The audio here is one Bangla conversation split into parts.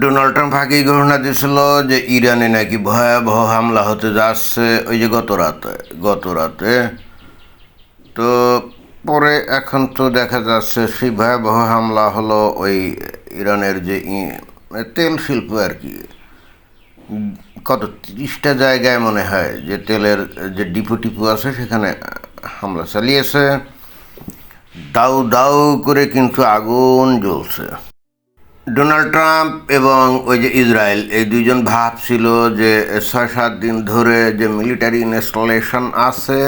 ডোনাল্ড ট্রাম্প আগেই ঘোষণা দিয়েছিল যে ইরানে নাকি ভয়াবহ হামলা হতে যাচ্ছে ওই যে গত রাতে তো পরে এখন তো দেখা যাচ্ছে সেই ভয়াবহ হামলা হলো ওই ইরানের যে তেল শিল্প আর কি। কত 30টা জায়গায় মনে হয় যে তেলের যে ডিপো আছে সেখানে হামলা চালিয়েছে। দাউ দাউ করে কিন্তু আগুন জ্বলছে। ডোনাল্ড ট্রাম্প এবং ওই যে ইসরায়েল এই দুইজন ভাবছিল যে 6-7 দিন ধরে যে মিলিটারি ইনস্টলেশন আছে,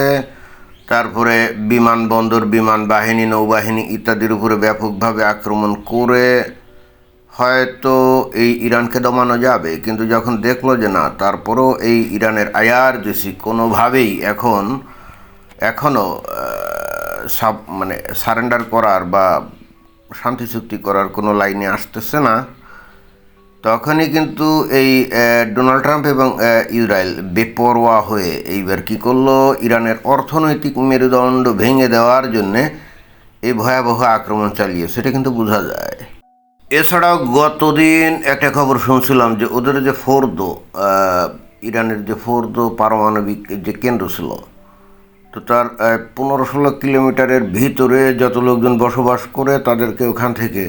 তারপরে বিমানবন্দর, বিমান বাহিনী, নৌবাহিনী ইত্যাদির উপরে ব্যাপকভাবে আক্রমণ করে হয়তো এই ইরানকে দমানো যাবে। কিন্তু যখন দেখলো যে না, তারপরও এই ইরানের আইআরজিসি কোনোভাবেই এখনও মানে সারেন্ডার করার বা শান্তি চুক্তি করার কোনো লাইনে আসতেছে না, তখনই কিন্তু এই ডোনাল্ড ট্রাম্প এবং ইসরায়েল বেপরোয়া হয়ে এইবার কী করলো, ইরানের অর্থনৈতিক মেরুদণ্ড ভেঙে দেওয়ার জন্যে এই ভয়াবহ আক্রমণ চালিয়েছে। সেটা কিন্তু বোঝা যায়। এছাড়াও গতদিন একটা খবর শুনছিলাম যে ওদের যে ইরানের যে ফোর্দো পারমাণবিক যে কেন্দ্র ছিল, তো তার 15-16 কিলোমিটারের ভিতরে যত লোকজন বসবাস করে তাদেরকে ওখান থেকে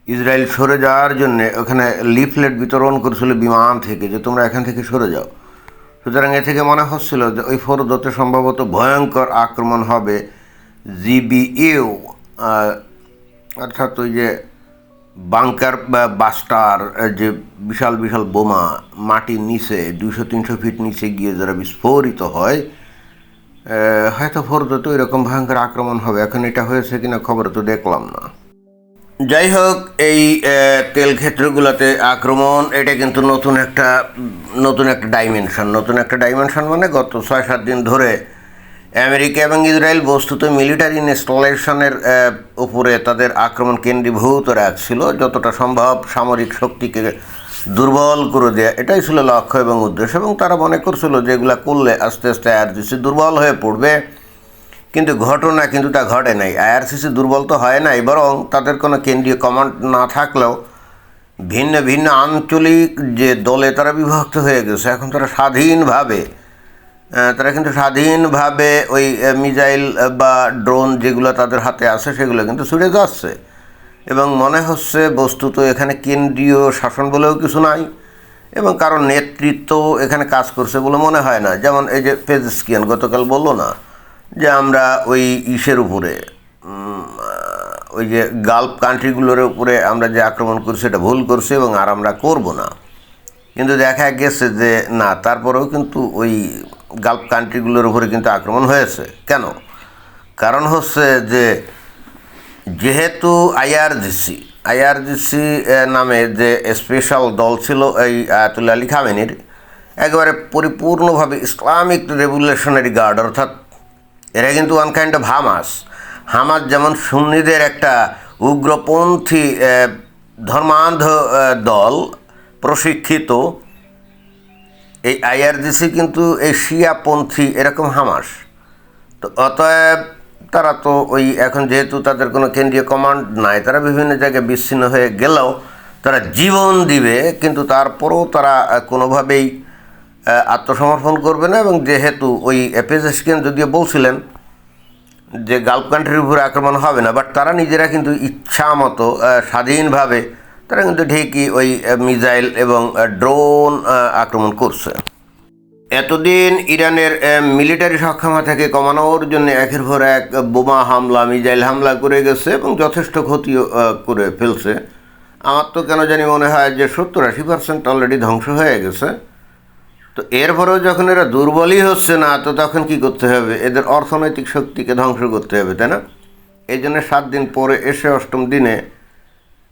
ইসরায়েল সরে যাওয়ার জন্যে ওখানে লিফলেট বিতরণ করেছিল বিমান থেকে, যে তোমরা এখান থেকে সরে যাও। সুতরাং এ থেকে মনে হচ্ছিল যে ওই ফোর্দোতে সম্ভবত ভয়ঙ্কর আক্রমণ হবে। জিবিইউ অর্থাৎ ওই যে বাংকার বা বাস্টার, যে বিশাল বিশাল বোমা মাটির নিচে 200-300 ফিট নিচে গিয়ে যারা বিস্ফোরিত হয়, হয়তো ফোর্দোতে ওই রকম ভয়ঙ্কর আক্রমণ হবে। এখন এটা হয়েছে কিনা খবর তো দেখলাম না। যাই হোক, এই তেল ক্ষেত্রগুলোতে আক্রমণ এটা কিন্তু নতুন একটা ডাইমেনশন মানে গত 6-7 দিন ধরে আমেরিকা এবং ইসরায়েল বস্তুত মিলিটারি ইনস্টলেশনের উপরে তাদের আক্রমণ কেন্দ্রীভূত রাখছিল, যতটা সম্ভব সামরিক শক্তিকে দুর্বল করে দেয়া, এটাই ছিল লক্ষ্য এবং উদ্দেশ্য। এবং তারা মনে করছিল যে এগুলো করলে আস্তে আস্তে আইআরজিসি দুর্বল হয়ে পড়বে। কিন্তু ঘটনা কিন্তু তা ঘটে নাই। আইআরসিসি দুর্বল তো হয় নাই, বরং তাদের কোনো কেন্দ্রীয় কমান্ড না থাকলেও ভিন্ন ভিন্ন আঞ্চলিক যে দলে তারা বিভক্ত হয়ে গেছে। এখন তারা স্বাধীনভাবে ওই মিসাইল বা ড্রোন যেগুলো তাদের হাতে আছে সেগুলো কিন্তু ছুড়ে যাচ্ছে। এবং মনে হচ্ছে বস্তুত এখানে কেন্দ্রীয় শাসন বলেও কিছু নাই, এবং কারণ নেতৃত্ব এখানে কাজ করছে বলে মনে হয় না। যেমন এই যে পেজেশকিয়ান গতকাল বলল না যে আমরা ওই ইসের উপরে, ওই যে গালফ কান্ট্রিগুলোর উপরে আমরা যে আক্রমণ করছি এটা ভুল করছি এবং আর আমরা করব না। কিন্তু দেখা গেছে যে না, তারপরেও কিন্তু ওই গালফ কান্ট্রিগুলোর উপরে কিন্তু আক্রমণ হয়েছে। কেন? কারণ হচ্ছে যে যেহেতু আইআরজিসি নামে যে স্পেশাল দল ছিল এই আয়াতুল্লাহ আলী খামেনির, একেবারে পরিপূর্ণভাবে ইসলামিক রেভলিউশনারি গার্ড, অর্থাৎ এরা কিন্তু ওয়ান কাইন্ড অফ হামাস যেমন সুন্নিদের একটা উগ্রপন্থী ধর্মান্ধ দল প্রশিক্ষিত, এই আইআরজিসি কিন্তু এই শিয়াপন্থী এরকম হামাস। তো অতএব তারা তো ওই এখন যেহেতু তাদের কোনো কেন্দ্রীয় কমান্ড নাই, তারা বিভিন্ন জায়গায় বিচ্ছিন্ন হয়ে গেলেও তারা জীবন দিবে, কিন্তু তারপরেও তারা কোনোভাবেই আত্মসমর্পণ করবে না। এবং যেহেতু ওই পেজেশকিয়ান যদিও বলছিলেন যে গালফ কান্ট্রির উপরে আক্রমণ হবে না, বাট তারা নিজেরা কিন্তু ইচ্ছা মতো স্বাধীনভাবে তারা কিন্তু ঠিকই ওই মিসাইল এবং ড্রোন আক্রমণ করছে। এতদিন ইরানের মিলিটারি সক্ষমতাকে কমানোর জন্য একের পর এক বোমা হামলা, মিসাইল হামলা করে গেছে এবং যথেষ্ট ক্ষতিও করে ফেলছে। আমার তো কেন জানি মনে হয় যে 70-80% অলরেডি ধ্বংস হয়ে গেছে। তো এরপরেও যখন এরা দুর্বলই হচ্ছে না, তো তখন কি করতে হবে? এদের অর্থনৈতিক শক্তিকে ধ্বংস করতে হবে, তাই না? এই জন্য 7 দিন পরে এসে 8ম দিনে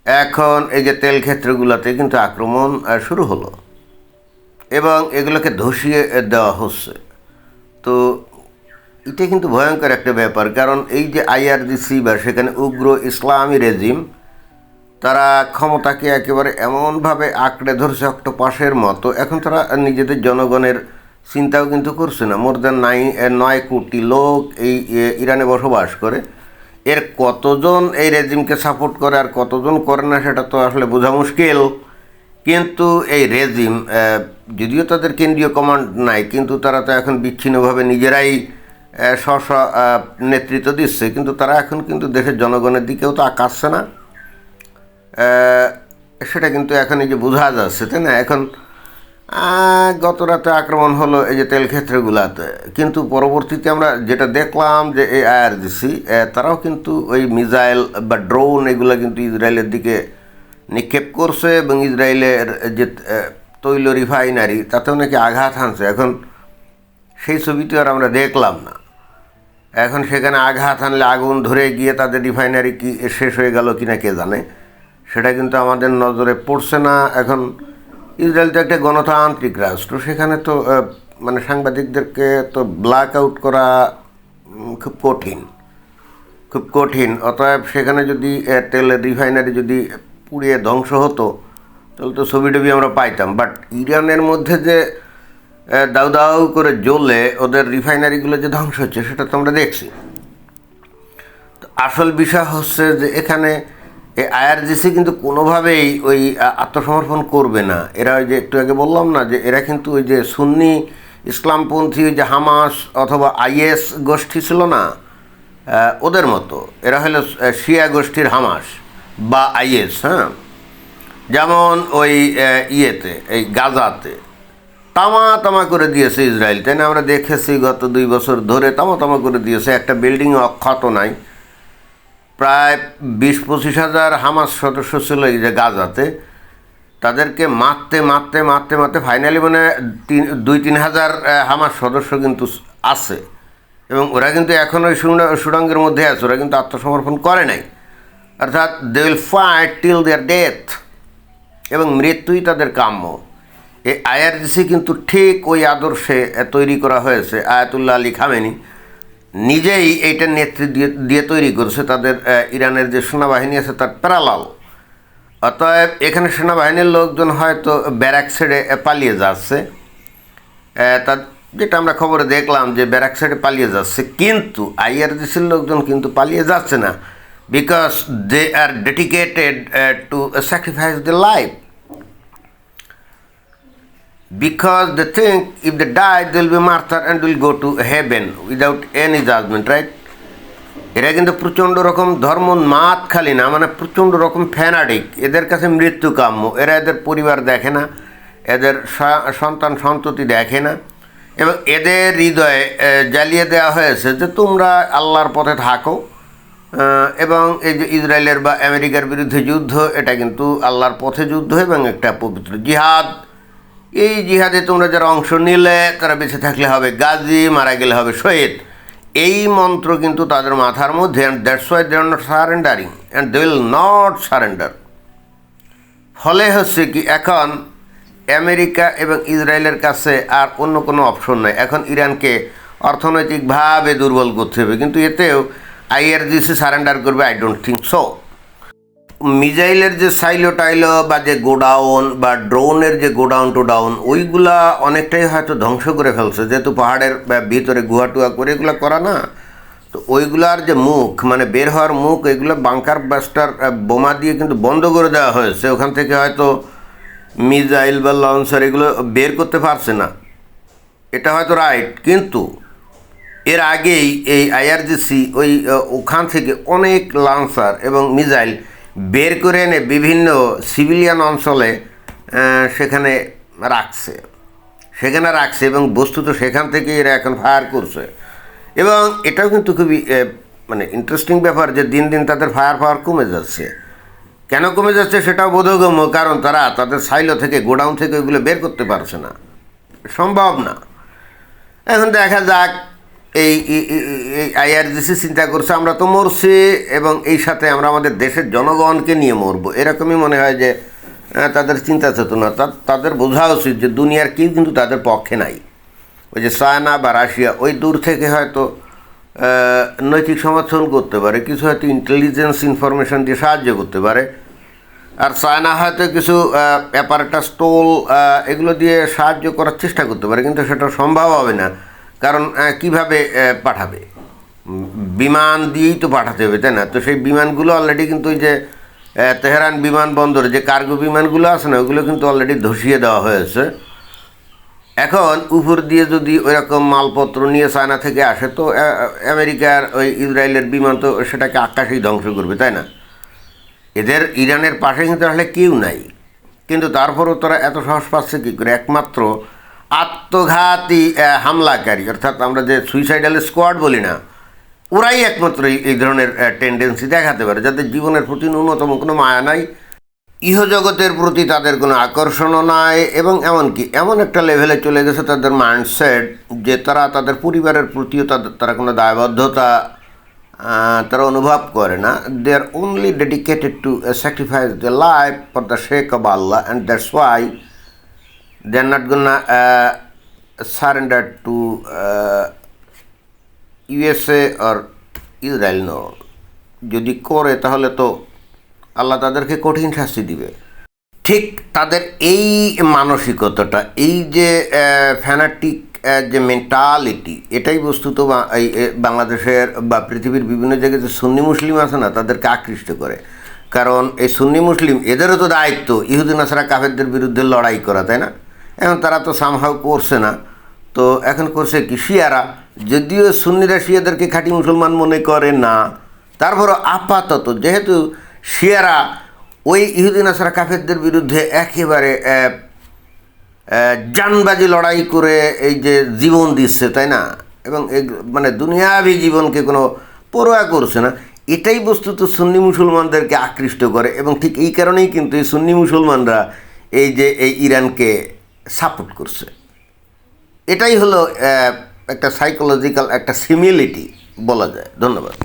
এখন এই যে তেল ক্ষেত্রগুলোতে কিন্তু আক্রমণ শুরু হলো এবং এগুলোকে ধসিয়ে দেওয়া হচ্ছে। তো এটা কিন্তু ভয়ঙ্কর একটা ব্যাপার, কারণ এই যে আইআরজিসি বা সেখানে উগ্র ইসলামী রেজিম, তারা ক্ষমতাকে একেবারে এমনভাবে আঁকড়ে ধরছে অক্টোপাসের মতো। এখন তারা নিজেদের জনগণের চিন্তাও কিন্তু করছে না। মোর দ্যান 9 কোটি লোক এই ইরানে বসবাস করে। এর কতজন এই রেজিমকে সাপোর্ট করে আর কতজন করে না সেটা তো আসলে বোঝা মুশকিল। কিন্তু এই রেজিম যদিও তাদের কেন্দ্রীয় কমান্ড নাই, কিন্তু তারা তো এখন বিচ্ছিন্নভাবে নিজেরাই স্ব স্ব নেতৃত্ব দিচ্ছে, কিন্তু তারা এখন কিন্তু দেশের জনগণের দিকেও তো আকাশছে না। সেটা কিন্তু এখন এই যে বোঝা যাচ্ছে, তাই না? এখন গত রাতে আক্রমণ হলো এই যে তেল ক্ষেত্রগুলাতে, কিন্তু পরবর্তীতে আমরা যেটা দেখলাম যে এই আইআরজিসি তারাও কিন্তু ওই মিসাইল বা ড্রোন এগুলো কিন্তু ইসরায়েলের দিকে নিক্ষেপ করছে, এবং ইসরায়েলের যে তৈল রিফাইনারি তাতেও নাকি আঘাত হানছে। এখন সেই ছবিটি আর আমরা দেখলাম না। এখন সেখানে আঘাত হানলে আগুন ধরে গিয়ে তাদের রিফাইনারি কি শেষ হয়ে গেল কিনা কে জানে, সেটা কিন্তু আমাদের নজরে পড়ছে না। এখন ইসরায়েল তো একটা গণতান্ত্রিক রাষ্ট্র, সেখানে তো মানে সাংবাদিকদেরকে তো ব্ল্যাক আউট করা খুব কঠিন, খুব কঠিন। অতএব সেখানে যদি তেলের রিফাইনারি যদি পুড়িয়ে ধ্বংস হতো তাহলে তো ছবি টবি আমরা পাইতাম। বাট ইরানের মধ্যে যে দাউ দাউ করে জ্বলে ওদের রিফাইনারিগুলো যে ধ্বংস হচ্ছে সেটা তো আমরা দেখছি। তো আসল বিষয় হচ্ছে যে এখানে এই আইআরজিসি কিন্তু কোনোভাবেই ওই আত্মসমর্পণ করবে না। এরা ওই যে একটু আগে বললাম না যে এরা কিন্তু ওই যে সুন্নি ইসলামপন্থী ওই যে হামাস অথবা আইএস গোষ্ঠী ছিল না, ওদের মতো এরা হলো শিয়া গোষ্ঠীর হামাস বা আইএস। হ্যাঁ, যেমন ওই ইয়েতে এই গাজাতে তামা তামা করে দিয়েছে ইসরায়েল, তাই না? আমরা দেখেছি গত 2 বছর ধরে তামা তামা করে দিয়েছে, একটা বিল্ডিং অক্ষত নাই। প্রায় 20-25 হাজার হামাস সদস্য ছিল এই যে গাজাতে, তাদেরকে মারতে মারতে মারতে মারতে ফাইনালি মানে 2-3 হাজার হামাস সদস্য কিন্তু আছে, এবং ওরা কিন্তু এখন ওই সুড়ঙ্গের মধ্যে আছে, ওরা কিন্তু আত্মসমর্পণ করে নাই। অর্থাৎ they will fight till their death, এবং মৃত্যুই তাদের কাম্য। এই আইআরজিসি কিন্তু ঠিক ওই আদর্শে তৈরি করা হয়েছে। আয়াতুল্লাহ আলী খামেনি নিজেই এইটার নেতৃত্ব দিয়ে তৈরি করেছে, তাদের ইরানের যে সেনাবাহিনী আছে তার প্যারালাল। অতএব এখানে সেনাবাহিনীর লোকজন হয়তো ব্যারাক ছেড়ে পালিয়ে যাচ্ছে, তা যেটা আমরা খবরে দেখলাম যে ব্যারাক ছেড়ে পালিয়ে যাচ্ছে, কিন্তু আইআরজিসির লোকজন কিন্তু পালিয়ে যাচ্ছে না, because they are dedicated to sacrifice the life, because they think if they die they will be martyred and will go to heaven without any judgment, right? এরা কিন্তু প্রচণ্ড রকম ধর্মোন্মাদ খালি না, মানে প্রচণ্ড রকম ফ্যানাটিক। এদের কাছে মৃত্যু কাম্য। এরা এদের পরিবার দেখে না, এদের সন্তান সন্ততি দেখে না, এবং এদের হৃদয়ে জ্বালিয়ে দেওয়া হয়েছে যে তোমরা আল্লাহর পথে থাকো, এবং এই যে ইসরায়েলের বা আমেরিকার বিরুদ্ধে যুদ্ধ, এটা কিন্তু আল্লাহর পথে যুদ্ধ এবং একটা পবিত্র জিহাদ। এই জিহাদে তোমরা যারা অংশ নিলে তারা বেঁচে থাকলে হবে গাজী, মারা গেলে হবে শহীদ। এই মন্ত্র কিন্তু তাদের মাথার মধ্যে, and that's why they are not surrendering and they will not surrender. ফলে হচ্ছে কি, এখন আমেরিকা এবং ইসরায়েলের কাছে আর অন্য কোনো অপশন নাই। এখন ইরানকে অর্থনৈতিকভাবে দুর্বল করতে হবে, কিন্তু এতেও আইআরজিসি সারেন্ডার করবে? I don't think so. মিসাইলের যে সাইলো টাইলো বা যে গোডাউন বা ড্রোনের যে গোডাউন টোডাউন, ওইগুলা অনেকটাই হয়তো ধ্বংস করে ফেলছে, যেহেতু পাহাড়ের ভিতরে গুহাটুয়া করে এগুলো করা না। তো ওইগুলার যে মুখ, মানে বের হওয়ার মুখ, এগুলো বাংকার বাস্টার বোমা দিয়ে কিন্তু বন্ধ করে দেওয়া হয়েছে। ওখান থেকে হয়তো মিসাইল বা লঞ্চার এগুলো বের করতে পারছে না, এটা হয়তো রাইট। কিন্তু এর আগেই এই আইআরজিসি ওখান থেকে অনেক লঞ্চার এবং মিসাইল বের করে এনে বিভিন্ন সিভিলিয়ান অঞ্চলে সেখানে রাখছে এবং বস্তুত সেখান থেকে এরা এখন ফায়ার করছে। এবং এটাও কিন্তু খুবই মানে ইন্টারেস্টিং ব্যাপার যে দিন দিন তাদের ফায়ার পাওয়ার কমে যাচ্ছে। কেন কমে যাচ্ছে সেটাও বোধগম্য, কারণ তারা তাদের সাইলো থেকে, গোডাউন থেকে ওইগুলো বের করতে পারছে না, সম্ভব না। এখন দেখা যাক, এই আইআরজিসি চিন্তা করছে আমরা তো মরছি, এবং এই সাথে আমরা আমাদের দেশের জনগণকে নিয়ে মরবো, এরকমই মনে হয় যে তাদের চিন্তা চেতনা। তাদের বোঝা উচিত যে দুনিয়ার কেউ কিন্তু তাদের পক্ষে নাই। ওই যে চায়না বা রাশিয়া ওই দূর থেকে হয়তো নৈতিক সমর্থন করতে পারে, কিছু হয়তো ইন্টেলিজেন্স ইনফরমেশন দিয়ে সাহায্য করতে পারে, আর চায়না হয়তো কিছু অ্যাপারেটাস টোল এগুলো দিয়ে সাহায্য করার চেষ্টা করতে পারে, কিন্তু সেটা সম্ভব হবে না। কারণ কিভাবে পাঠাবে? বিমান দিয়েই তো পাঠাতে হবে, তাই না? তো সেই বিমানগুলো অলরেডি কিন্তু ওই যে তেহরান বিমানবন্দরে যে কার্গো বিমানগুলো আছে না, ওগুলো কিন্তু অলরেডি ধসিয়ে দেওয়া হয়েছে। এখন উপর দিয়ে যদি ওইরকম মালপত্র নিয়ে চায়না থেকে আসে, তো আমেরিকার ওই ইসরায়েলের বিমান তো সেটাকে আকাশেই ধ্বংস করবে, তাই না? এদের ইরানের পাশে কিন্তু আসলে কেউ নাই, কিন্তু তারপরও তারা এত সাহস পাচ্ছে কী করে? একমাত্র আত্মঘাতী হামলাকারী, অর্থাৎ আমরা যে সুইসাইডাল স্কোয়াড বলি না, ওরাই একমাত্র এই ধরনের টেন্ডেন্সি দেখাতে পারে, যাদের জীবনের প্রতি ন্যূনতম কোনো মায়া নাই, ইহজগতের প্রতি তাদের কোনো আকর্ষণও নাই, এবং এমনকি এমন একটা লেভেলে চলে গেছে তাদের মাইন্ডসেট যে তারা তাদের পরিবারের প্রতিও তারা কোনো দায়বদ্ধতা তারা অনুভব করে না। They are only dedicated to sacrifice the life for the sake of Allah, and that's why they are not gonna surrender to USA or Israel. No, যদি করে তাহলে তো আল্লাহ তাদেরকে কঠিন শাস্তি দিবে। ঠিক তাদের এই মানসিকতাটা, এই যে ফ্যানাটিক যে মেন্টালিটি, এটাই বস্তুত এই বাংলাদেশের বা পৃথিবীর বিভিন্ন জায়গায় যে সুন্নি মুসলিম আছে না, তাদেরকে আকৃষ্ট করে। কারণ এই সুন্নি মুসলিম, এদেরও তো দায়িত্ব ইহুদি নাসারা কাফেরদের বিরুদ্ধে লড়াই করা, তাই না? এখন তারা তো সামহাও করছে না, তো এখন করছে কি শিয়ারা। যদিও সুন্নিরা শিয়াদেরকে খাঁটি মুসলমান মনে করে না, তারপরও আপাতত যেহেতু শিয়ারা ওই ইহুদি নাসারা কাফেরদের বিরুদ্ধে একেবারে জানবাজি লড়াই করে এই যে জীবন দিচ্ছে, তাই না? এবং মানে দুনিয়াবী জীবনকে কোনো পরোয়া করছে না, এটাই বস্তুত সুন্নি মুসলমানদেরকে আকৃষ্ট করে। এবং ঠিক এই কারণেই কিন্তু এই সুন্নি মুসলমানরা এই যে এই ইরানকে সাপোর্ট করছে। এটাই হলো একটা সাইকোলজিক্যাল একটা সিমিলিটি বলা যায়। ধন্যবাদ।